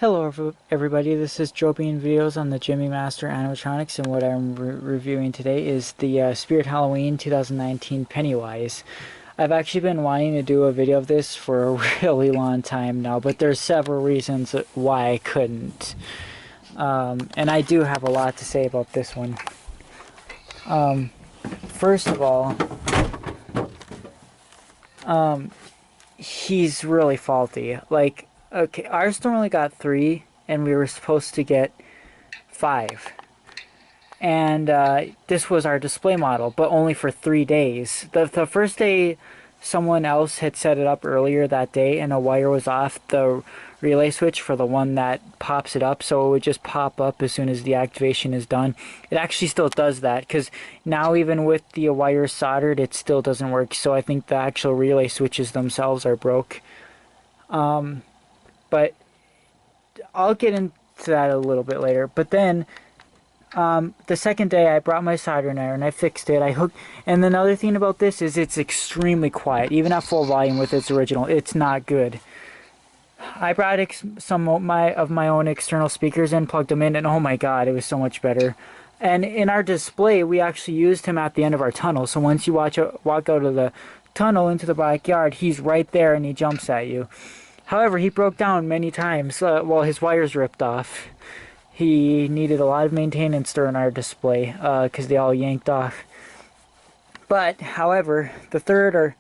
Hello everybody, this is Joe being videos on the Gemmy Master Animatronics, and what I'm reviewing today is the Spirit Halloween 2019 PennyWise. I've actually been wanting to do a video of this for a really long time now, but there's several reasons why I couldn't. And I do have a lot to say about this one. First of all, he's really faulty. Like, okay, our store only got 3, and we were supposed to get 5. And this was our display model, but only for 3 days. The first day, someone else had set it up earlier that day, and a wire was off the relay switch for the one that pops it up, so it would just pop up as soon as the activation is done. It actually still does that, because now even with the wire soldered, it still doesn't work, so I think the actual relay switches themselves are broke. But I'll get into that a little bit later. But then, the second day I brought my soldering iron, I fixed it, I hooked, and another thing about this is it's extremely quiet, even at full volume with its original, it's not good. I brought some of my own external speakers in, plugged them in, and oh my god, it was so much better. And in our display, we actually used him at the end of our tunnel, so once you walk out of the tunnel into the backyard, he's right there and he jumps at you. However, he broke down many times while his wires ripped off. He needed a lot of maintenance during our display because they all yanked off. But, however, the third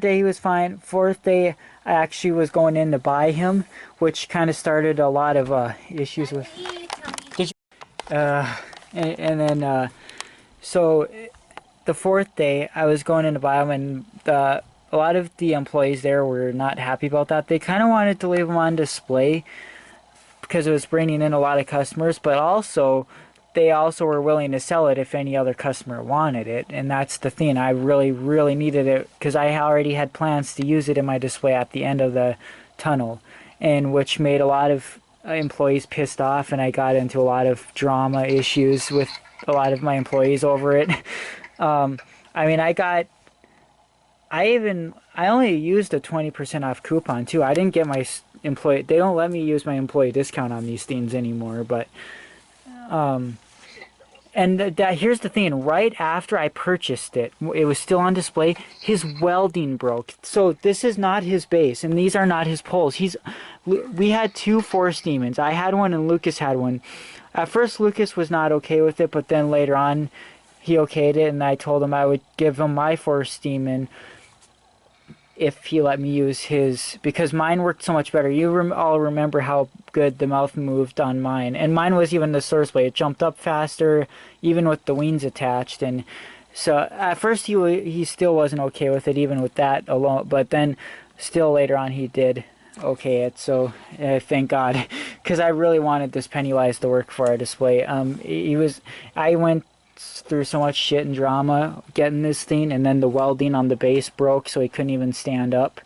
day he was fine. Fourth day, I actually was going in to buy him, which kind of started a lot of issues with. And then, so the fourth day, I was going in to buy him, and a lot of the employees there were not happy about that. They kind of wanted to leave them on display because it was bringing in a lot of customers, but also they also were willing to sell it if any other customer wanted it, and that's the thing. I really needed it because I already had plans to use it in my display at the end of the tunnel, and which made a lot of employees pissed off, and I got into a lot of drama issues with a lot of my employees over it. I mean, I only used a 20% off coupon too. I didn't get my employee, they don't let me use my employee discount on these things anymore, but and here's the thing, right after I purchased it, it was still on display, his welding broke. So this is not his base, and these are not his poles. We had 2 Force Demons. I had one and Lucas had one. At first Lucas was not okay with it, but then later on he okayed it, and I told him I would give him my Force Demon if he let me use his, because mine worked so much better. You all remember how good the mouth moved on mine, and mine was even the source blade. It jumped up faster, even with the wings attached, and so at first he still wasn't okay with it, even with that alone, but then still later on he did okay it, so thank God, because I really wanted this PennyWise to work for our display. I went through so much shit and drama getting this thing, and then the welding on the base broke, so he couldn't even stand up.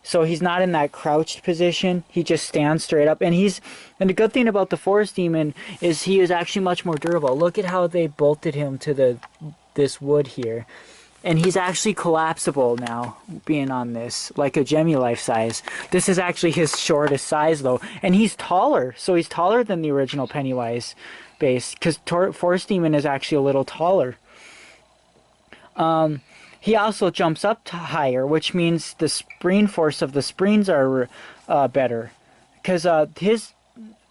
So he's not in that crouched position, he just stands straight up, and the good thing about the Force Demon is he is actually much more durable. Look at how they bolted him to this wood here, and he's actually collapsible now, being on this, like a Gemmy life size. This is actually his shortest size though, and he's taller, so he's taller than the original PennyWise base, because Force Demon is actually a little taller. He also jumps up higher, which means the spring force of the springs are better, because his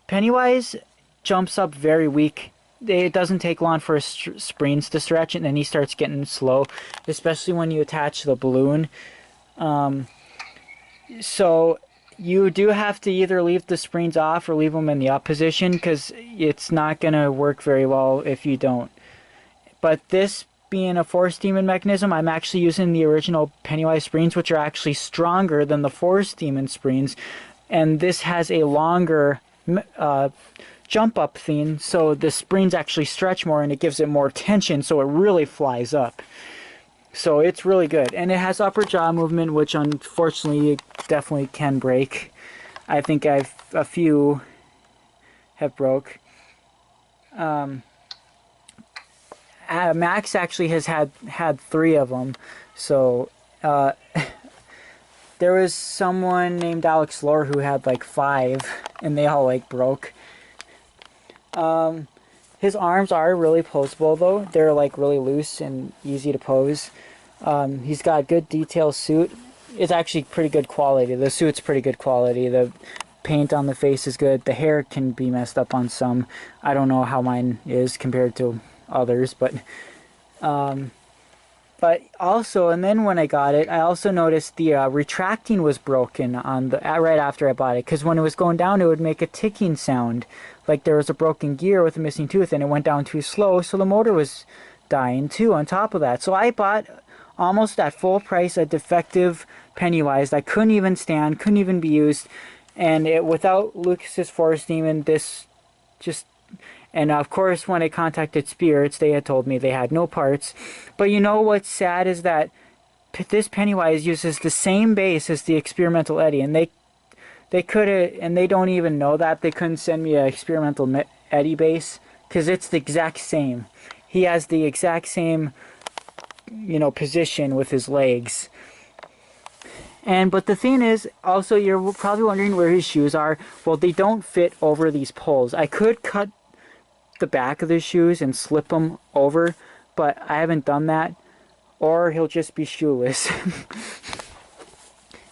PennyWise jumps up very weak. It doesn't take long for his springs to stretch, and then he starts getting slow, especially when you attach the balloon. So you do have to either leave the springs off or leave them in the up position, because it's not going to work very well if you don't. But this being a Force Demon mechanism, I'm actually using the original PennyWise springs, which are actually stronger than the Force Demon springs, and this has a longer jump up thing, so the springs actually stretch more and it gives it more tension, so it really flies up. So it's really good, and it has upper jaw movement, which unfortunately definitely can break. I think a few have broke. Max actually has had 3 of them, so there was someone named Alex Lore who had like 5, and they all like broke. His arms are really poseable though. They're like really loose and easy to pose. He's got good detail suit. It's actually pretty good quality. The suit's pretty good quality. The paint on the face is good. The hair can be messed up on some. I don't know how mine is compared to others, but also, and then when I got it, I also noticed the retracting was broken on the right after I bought it, because when it was going down, it would make a ticking sound, like there was a broken gear with a missing tooth, and it went down too slow, so the motor was dying too. On top of that, so I bought almost at full price a defective PennyWise that couldn't even stand, couldn't even be used, and it without Lucas's Forest Demon, this just. And of course, when I contacted Spirits, they had told me they had no parts. But you know what's sad is that this PennyWise uses the same base as the Experimental Eddie, and they could have, and they don't even know that. They couldn't send me an Experimental Eddie base because it's the exact same. He has the exact same, you know, position with his legs. But the thing is, also, you're probably wondering where his shoes are. Well, they don't fit over these poles. I could cut the back of the shoes and slip them over, but I haven't done that, or he'll just be shoeless.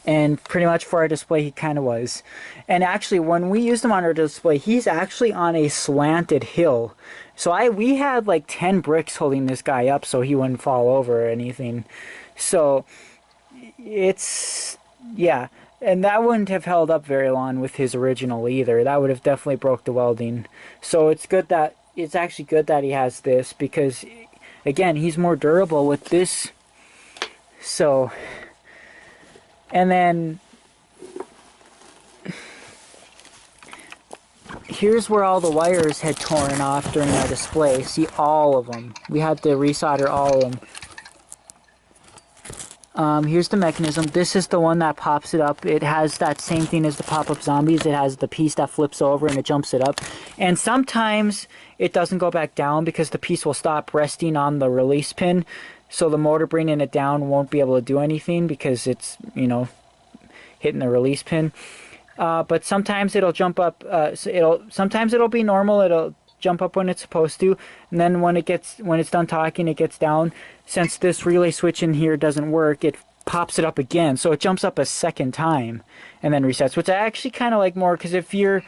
And pretty much for our display he kind of was. And actually when we used him on our display, he's actually on a slanted hill, so we had like 10 bricks holding this guy up so he wouldn't fall over or anything. So it's, yeah, and that wouldn't have held up very long with his original either. That would have definitely broke the welding. So it's actually good that he has this, because again, he's more durable with this. So, and then here's where all the wires had torn off during our display. See, all of them. We had to resolder all of them. Here's the mechanism. This is the one that pops it up. It has that same thing as the pop-up zombies. It has the piece that flips over and it jumps it up. And sometimes it doesn't go back down because the piece will stop resting on the release pin. So the motor bringing it down won't be able to do anything because it's, you know, hitting the release pin. But sometimes it'll jump up. Sometimes it'll be normal. It'll jump up when it's supposed to, and then when it's done talking, it gets down. Since this relay switch in here doesn't work, it pops it up again, so it jumps up a second time and then resets, which I actually kind of like more, because if you're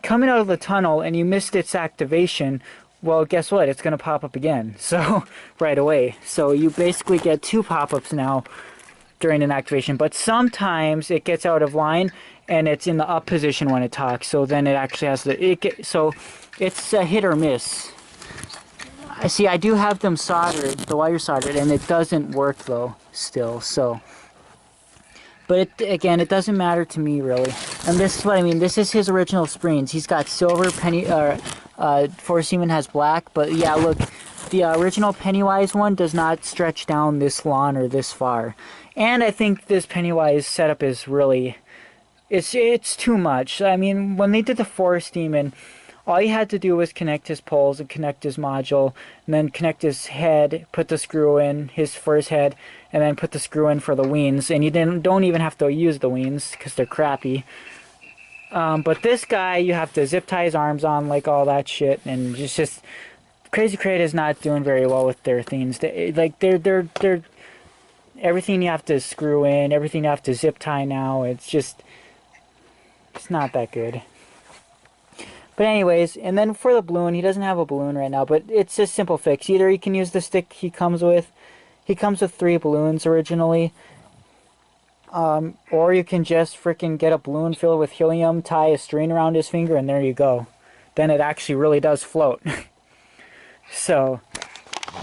coming out of the tunnel and you missed its activation, well, guess what, it's going to pop up again, so right away. So you basically get 2 pop-ups now during an activation, but sometimes it gets out of line and it's in the up position when it talks, so then it actually has so it's a hit or miss. I see, I do have them soldered, the wire soldered, and it doesn't work though still. So, but again, it doesn't matter to me really. And this is what I mean. This is his original springs. He's got silver. Forest Demon has black, but yeah, look, the original PennyWise one does not stretch down this long or this far. And I think this PennyWise setup is really, it's too much. I mean, when they did the Forest Demon, all you had to do was connect his poles and connect his module, and then connect his head, put the screw in for his head, and then put the screw in for the wings. And you don't even have to use the wings because they're crappy. But this guy, you have to zip tie his arms on, like all that shit, and it's just Crazy Crate is not doing very well with their things. They're everything you have to screw in, everything you have to zip tie now. It's not that good. But anyways, and then for the balloon, he doesn't have a balloon right now, but it's a simple fix. Either you can use the stick he comes with. He comes with 3 balloons originally. Or you can just freaking get a balloon filled with helium, tie a string around his finger, and there you go. Then it actually really does float. So,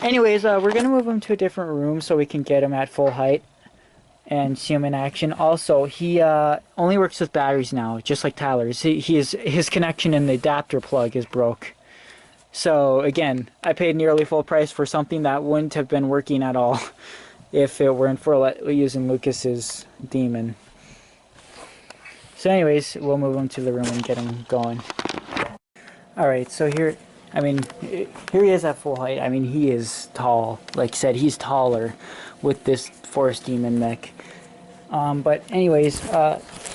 anyways, we're going to move him to a different room so we can get him at full height and see him in action. Also, he only works with batteries now, just like Tyler's. His connection in the adapter plug is broke. So again, I paid nearly full price for something that wouldn't have been working at all if it weren't for using Lucas's Demon. So anyways, we'll move him to the room and get him going. Alright, so here he is at full height. I mean, he is tall. Like I said, he's taller with this Forest Demon mech. But anyways,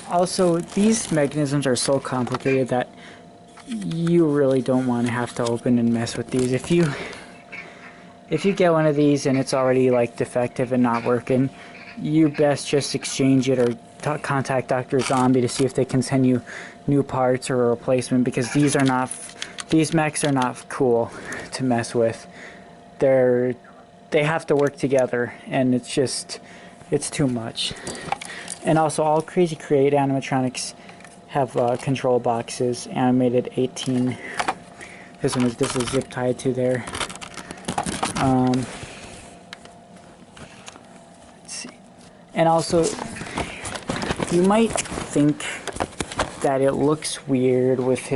Also, these mechanisms are so complicated that you really don't want to have to open and mess with these. If you get one of these and it's already like defective and not working, you best just exchange it or contact Dr. Zombie to see if they can send you new parts or a replacement, because these mechs are not cool to mess with. They have to work together, and it's too much. And also, all Crazy Create animatronics have control boxes, animated 18. This is zip tied to there. Let's see. And also, you might think that it looks weird with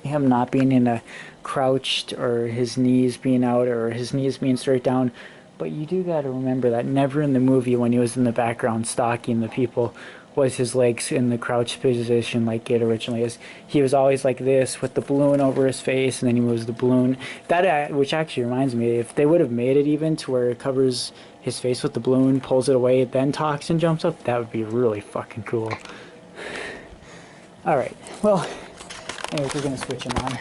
him not being in a crouched, or his knees being out, or his knees being straight down. But you do got to remember that never in the movie, when he was in the background stalking the people, was his legs in the crouched position like it originally is. He was always like this with the balloon over his face, and then he moves the balloon. That which actually reminds me, if they would have made it even to where it covers his face with the balloon, pulls it away, then talks and jumps up, that would be really fucking cool. Alright, well, anyways, we're gonna switch him on.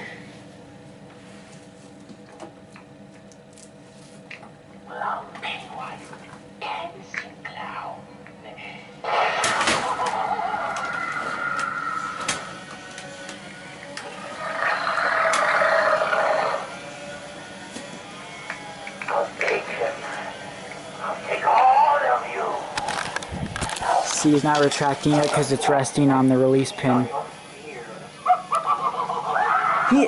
See, he's not retracting yet because it's resting on the release pin.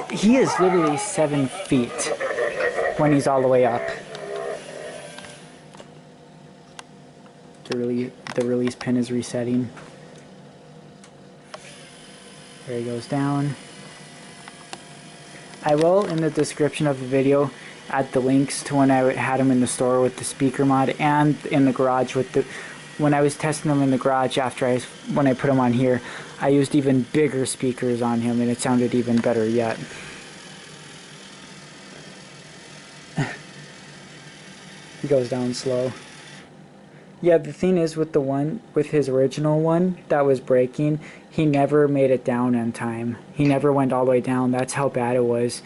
He is literally 7 feet when he's all the way up. The release pin is resetting. There he goes down. I will, in the description of the video, add the links to when I had him in the store with the speaker mod, and in the garage with the... When I was testing them in the garage when I put them on here, I used even bigger speakers on him, and it sounded even better yet. He goes down slow. Yeah, the thing is with his original one that was breaking, he never made it down in time. He never went all the way down. That's how bad it was.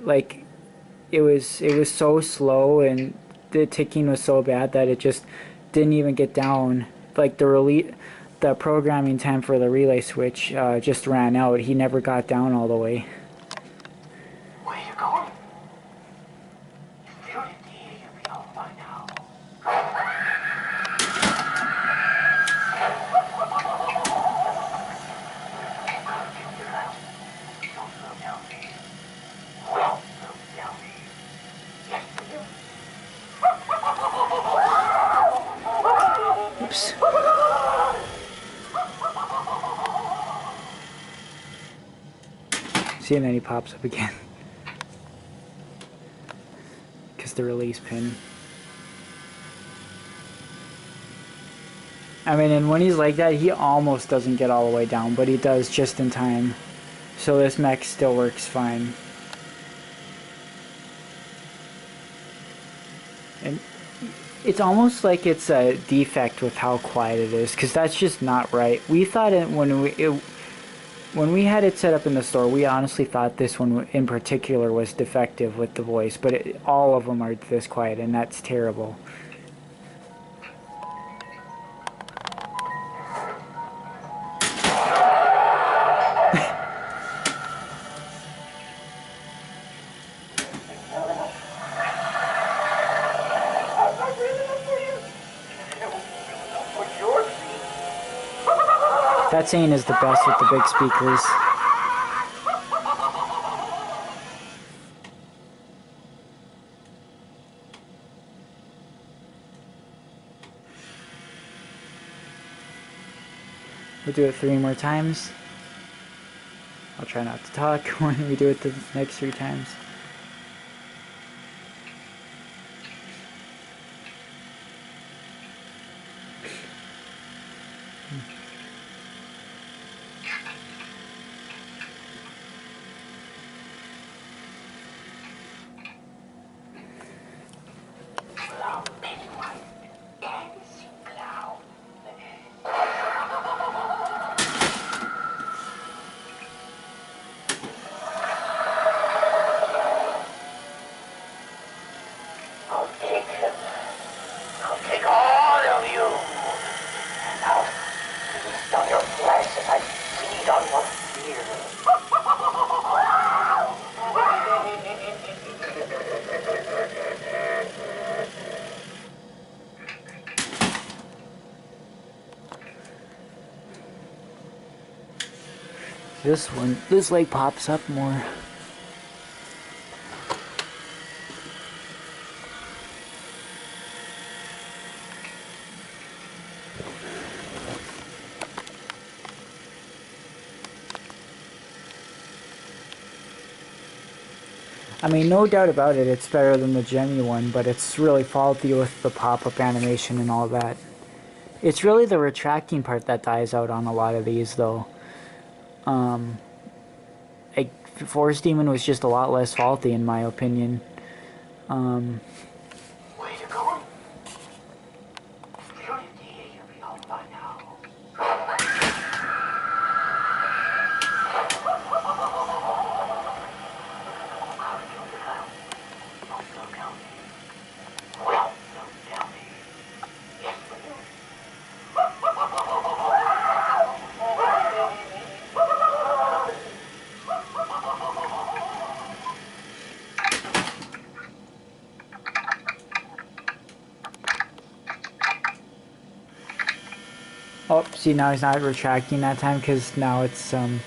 Like, it was so slow, and the ticking was so bad that it just didn't even get down. Like the programming time for the relay switch just ran out. He never got down all the way. Where are you going? You don't need to be home by now. Oops. See, and then he pops up again. Because the release pin. I mean, and when he's like that, he almost doesn't get all the way down, but he does just in time. So this mech still works fine. And it's almost like it's a defect with how quiet it is, because that's just not right. We thought when we had it set up in the store, we honestly thought this one in particular was defective with the voice, but all of them are this quiet, and that's terrible. That saying is the best with the big speakers. We'll do it 3 more times. I'll try not to talk when we do it the next 3 times. This leg pops up more. I mean, no doubt about it, it's better than the Gemmy one, but it's really faulty with the pop-up animation and all that. It's really the retracting part that dies out on a lot of these, though. Like, Forest Demon was just a lot less faulty, in my opinion. Where you going? Sure you hear me all by now. Oh, see, now he's not retracting that time, because now it's, you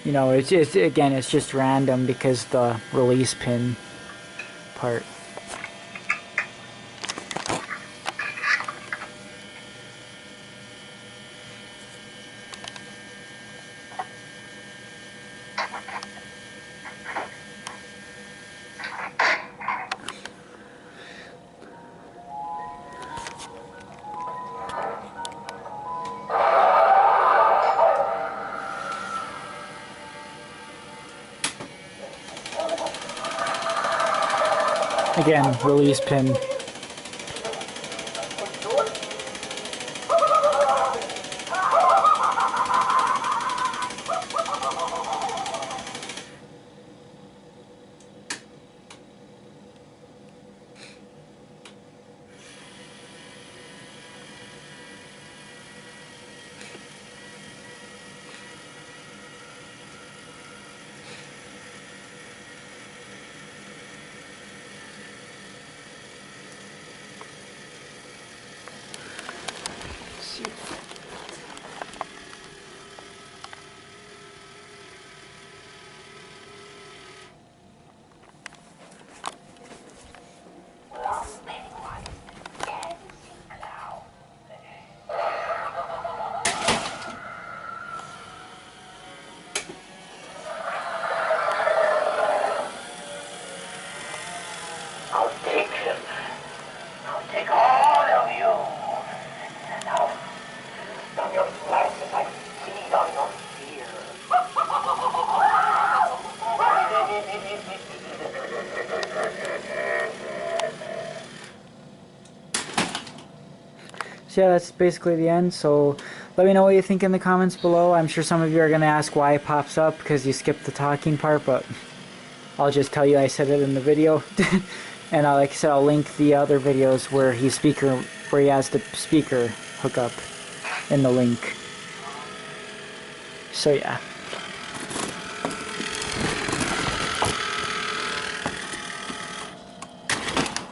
know, it's just, again, it's just random because the release pin part. Again, release pin. I'll take him. I'll take all of you. And I'll stung your flesh as I feed on your fear. So yeah, that's basically the end. So let me know what you think in the comments below. I'm sure some of you are going to ask why it pops up because you skipped the talking part, but I'll just tell you I said it in the video. And like I said, I'll link the other videos where he has the speaker hookup in the link. So yeah.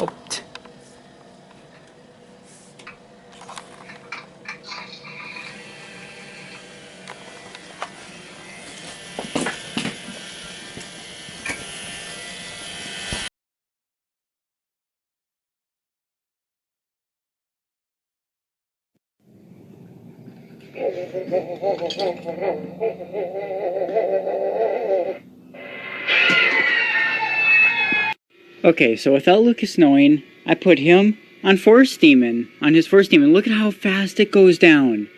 Oh. Okay, so without Lucas knowing, I put him on Forest Demon, on his Forest Demon. Look at how fast it goes down.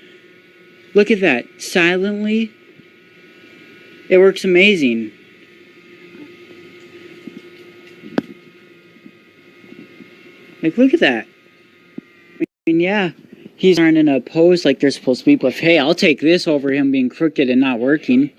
Look at that. Silently. It works amazing. Like, look at that. I mean, yeah, he's aren't in a pose like they're supposed to be, but hey, I'll take this over him being crooked and not working.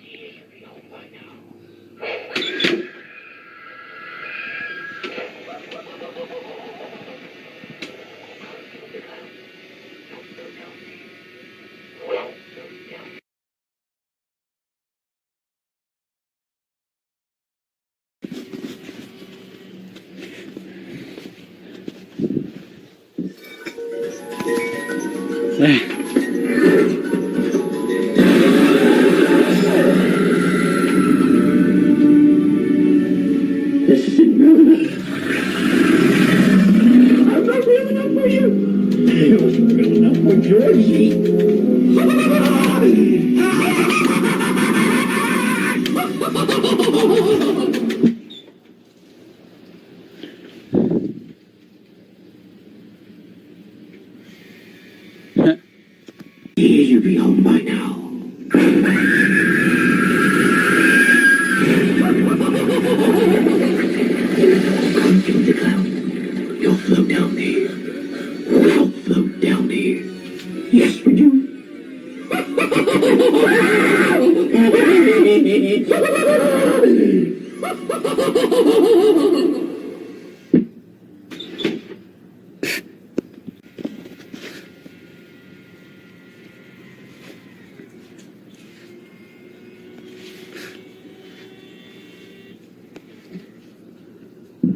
This isn't real enough. I'm not real enough for you. It wasn't real enough for Georgie. You should be home by now. Come to the cloud. You'll float down there. I'll float down there. Yes, we do.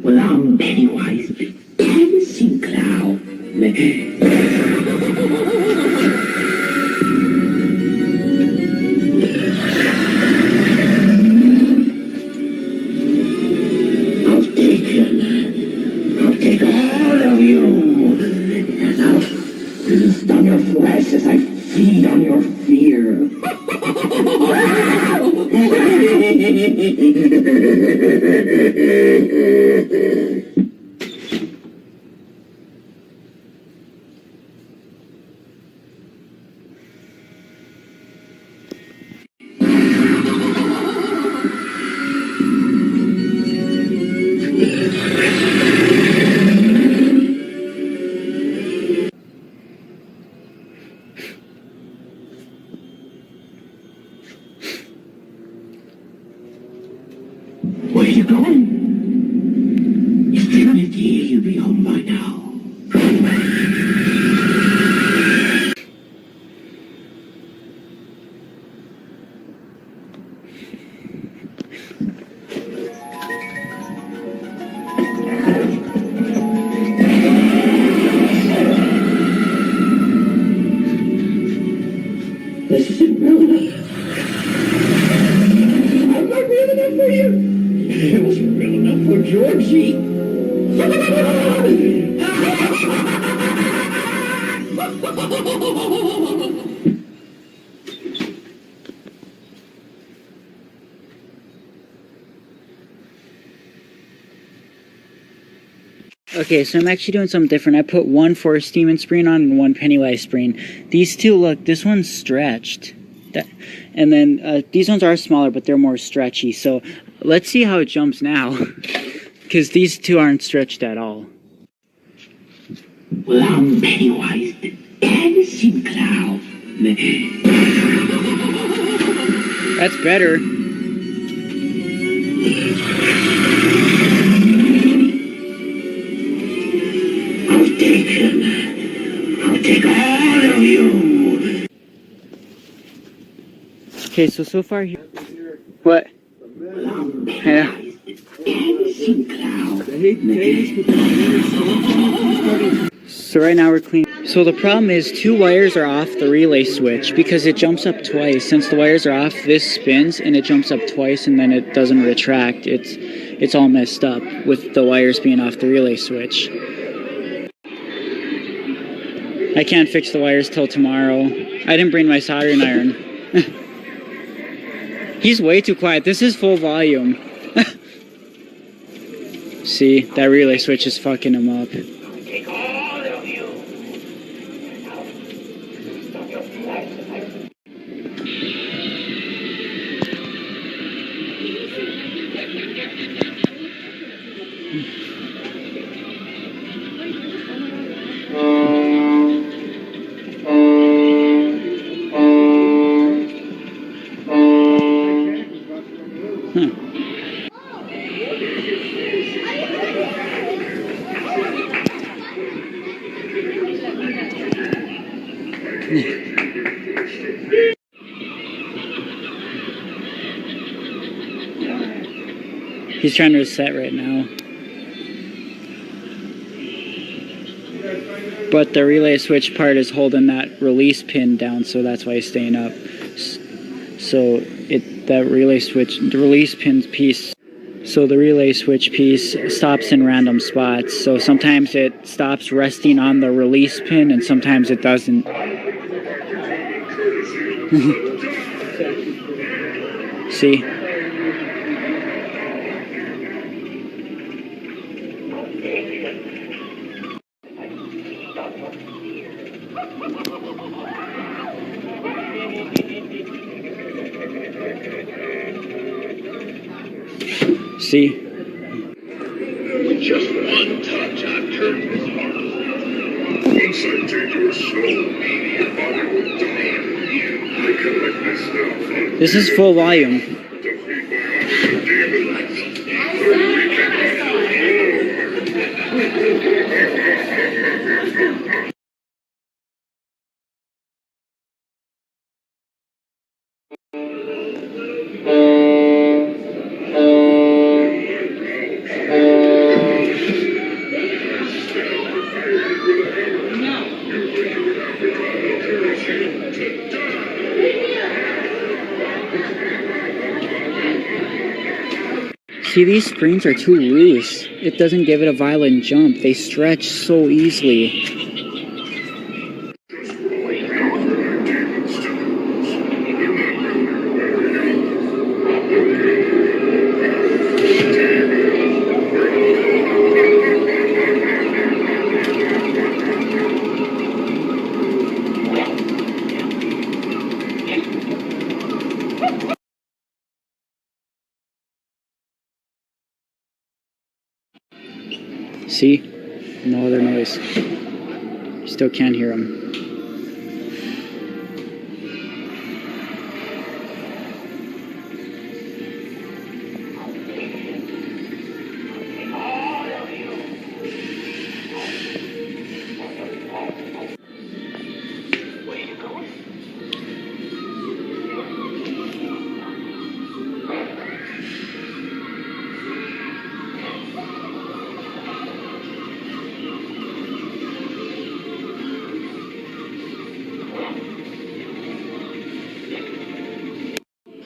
Well, I'm PennyWise, dancing clown. I'll take all of you, and I'll feast on your flesh as I feed on your fear. Where are you going? Eternity, you'll be home by now. This isn't real enough. I'm not real enough for you. It wasn't real enough for Georgie. Okay, so I'm actually doing something different. I put one Forest Demon screen on and one PennyWise screen. These two, look, this one's stretched. And then these ones are smaller, but they're more stretchy. So let's see how it jumps now. Because these two aren't stretched at all. Well, I'm PennyWise, the dancing clown. That's better. I'll take all of you. Okay, so far here. What? Yeah. Dancing clown. So right now we're cleaning. So the problem is 2 wires are off the relay switch because it jumps up twice. Since the wires are off, this spins and it jumps up twice and then it doesn't retract. It's all messed up with the wires being off the relay switch. I can't fix the wires till tomorrow. I didn't bring my soldering iron. He's way too quiet. This is full volume. See, that relay switch is fucking him up. Take all of you. He's trying to reset right now. But the relay switch part is holding that release pin down, so that's why it's staying up. So that relay switch, the release pin piece, so the relay switch piece stops in random spots. So sometimes it stops resting on the release pin and sometimes it doesn't. See? See? With just one touch, I've turned his heart. Once I take your soul, maybe your father will die for you. I collect this now. This is full volume. See, these springs are too loose. It doesn't give it a violent jump. They stretch so easily. See? No other noise. You still can't hear them.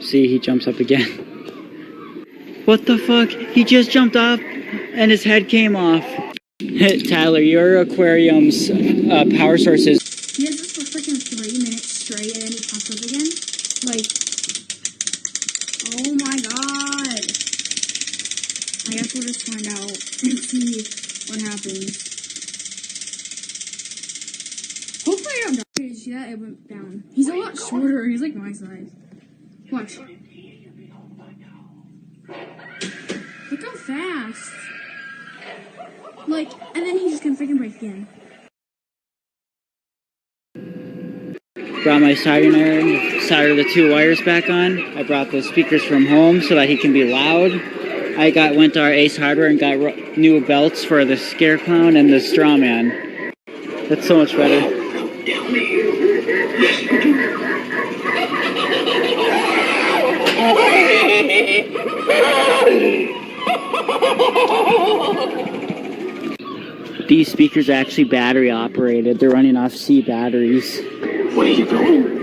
See, he jumps up again. What the fuck? He just jumped off and his head came off. Tyler, your aquarium's power source is... He has this for freaking 3 minutes straight and then he pops up again. Like, oh my god. I guess we'll just find out and see what happens. Hopefully I don't die. Did you see that? It went down. He's a lot shorter. He's like my size. Watch. Look how fast. Like, and then he's just gonna freaking break again. Brought my soldered the 2 wires back on. I brought the speakers from home so that he can be loud. I went to our Ace Hardware and got new belts for the Scare Clown and the Straw Man. That's so much better. These speakers are actually battery operated. They're running off C batteries. Where are you going?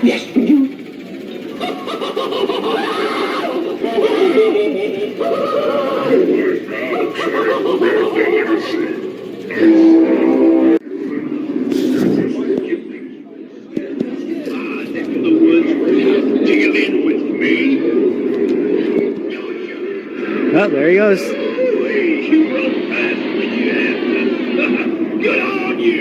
Yes, you. Oh, there he goes. Good on you!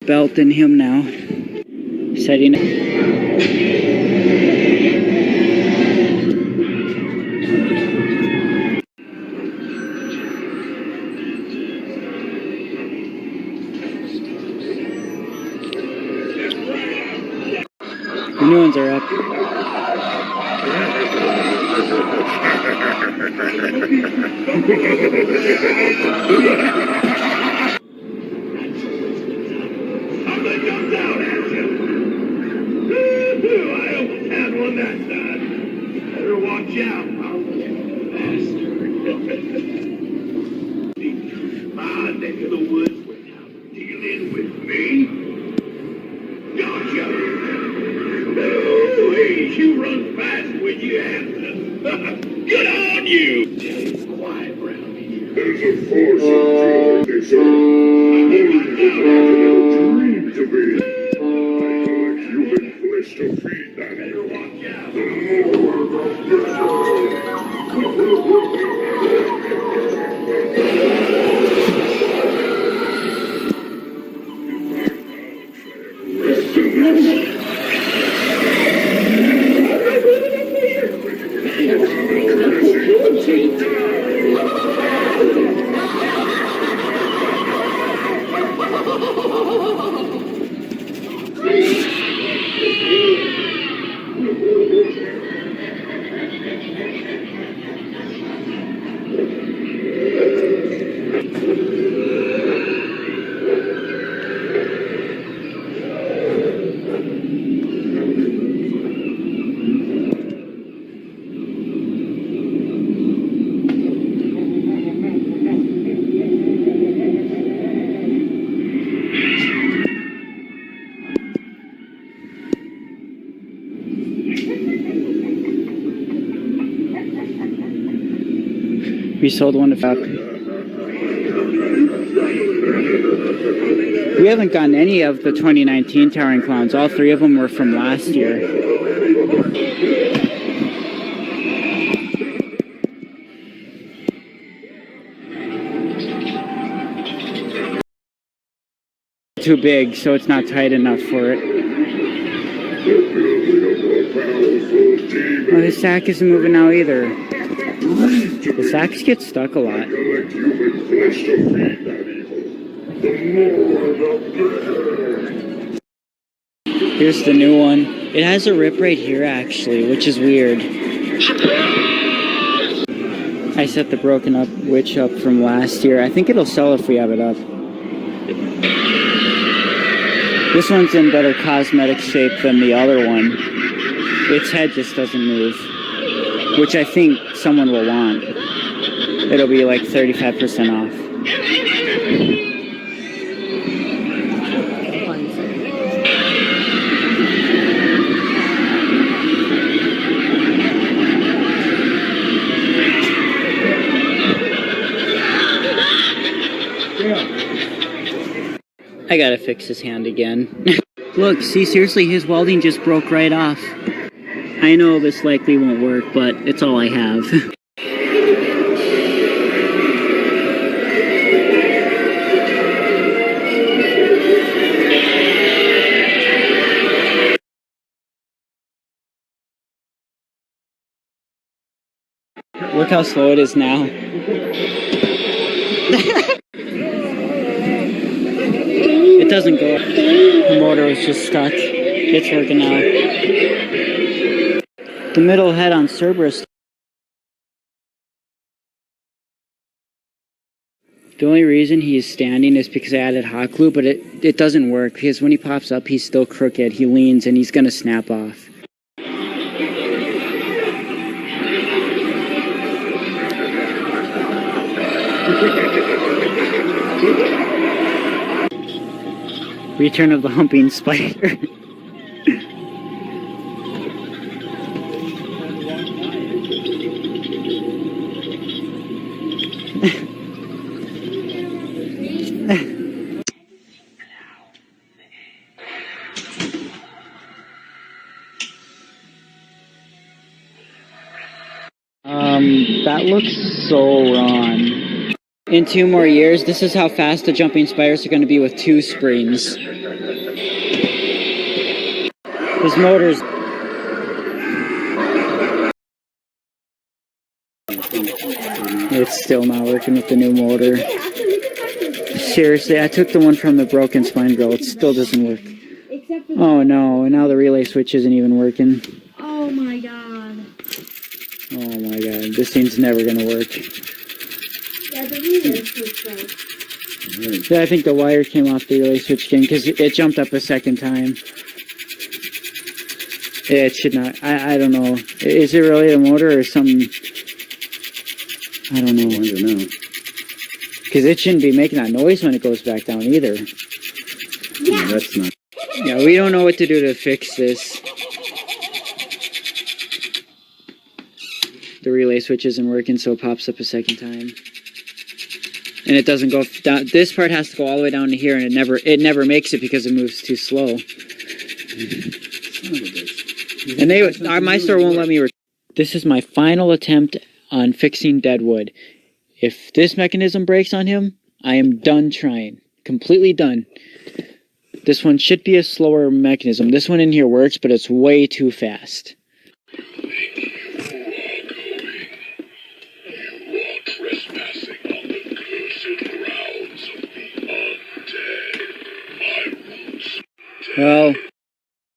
Belt in him now. Setting it. new ones are up. How'd they come down at you? I almost had one that time. Better watch out, I'll bastard. My neck of the woods went out dealing with me. Gotcha. Oh, hey, you run fast when you have to. Good on you. It's quiet around here. There's a force of joy, sir. Dream to be. I collect human flesh to feed that. Better watch out. The more We sold one to Falcon. We haven't gotten any of the 2019 Towering Clowns. All three of them were from last year. Too big, so it's not tight enough for it. Oh, the sack isn't moving now either. The sacks get stuck a lot. Here's the new one. It has a rip right here actually, which is weird. I set the broken up witch up from last year. I think it'll sell if we have it up. This one's in better cosmetic shape than the other one. Its head just doesn't move, which I think someone will want. It'll be like 35% off. I gotta fix his hand again. Look, see, seriously, his welding just broke right off. I know this likely won't work, but it's all I have. Look how slow it is now. It doesn't go up. The motor was just stuck. It's working now. The middle head on Cerberus. The only reason he is standing is because I added hot glue, but it doesn't work because when he pops up, he's still crooked. He leans and he's gonna snap off. Return of the humping spider. That looks so wrong. In 2 more years, this is how fast the jumping spiders are going to be with 2 springs. His motor's... It's still not working with the new motor. Seriously, I took the one from the broken spine grill. It still doesn't work. except for Oh no, now the relay switch isn't even working. Oh my god. Oh my god, this thing's never gonna work. Yeah, the relay switch broke. Yeah, I think the wire came off the relay switch again because it jumped up a second time. Yeah, it should not. I don't know. Is it really the motor or something? I don't know. Because it shouldn't be making that noise when it goes back down either. Yeah. That's not. Yeah, we don't know what to do to fix this. The relay switch isn't working, so it pops up a second time. And it doesn't go down. This part has to go all the way down to here, and it never makes it because it moves too slow. And my store won't let me. This is my final attempt on fixing Deadwood. If this mechanism breaks on him, I am done trying. Completely done. This one should be a slower mechanism. This one in here works, but it's way too fast. Trespassing on the cursed grounds of the undead. My roots. Well,